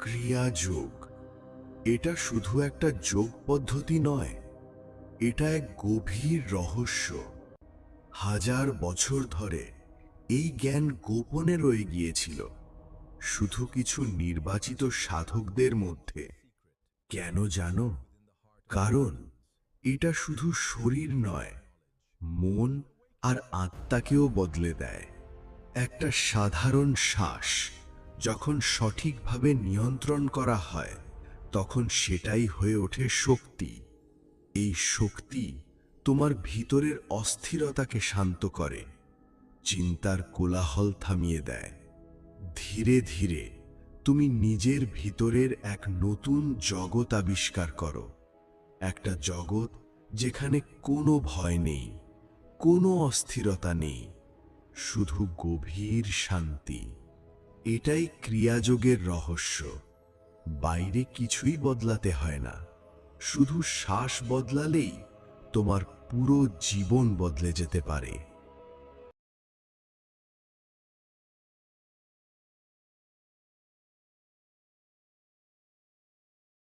ক্রিয়াযোগ এটা শুধু একটা যোগ পদ্ধতি নয়, এটা এক গভীর রহস্য। হাজার বছর ধরে এই জ্ঞান গোপনে রয়ে গিয়েছিল, শুধু কিছু নির্বাচিত সাধকদের মধ্যে। কেন জানো? কারণ এটা শুধু শরীর নয়, মন আর আত্মাকেও বদলে দেয়। একটা সাধারণ শ্বাস যখন সঠিকভাবে নিয়ন্ত্রণ করা হয়, তখন সেটাই হয়ে ওঠে শক্তি। এই শক্তি তোমার ভিতরের অস্থিরতাকে শান্ত করে, চিন্তার কোলাহল থামিয়ে দেয়। ধীরে ধীরে তুমি নিজের ভিতরের এক নতুন জগৎ আবিষ্কার করো, একটা জগৎ যেখানে কোনো ভয় নেই, কোনো অস্থিরতা নেই, শুধু গভীর শান্তি। এটাই ক্রিয়াযোগের রহস্য। বাইরে কিছুই বদলাতে হয় না, শুধু শ্বাস বদলালেই তোমার পুরো জীবন বদলে যেতে পারে।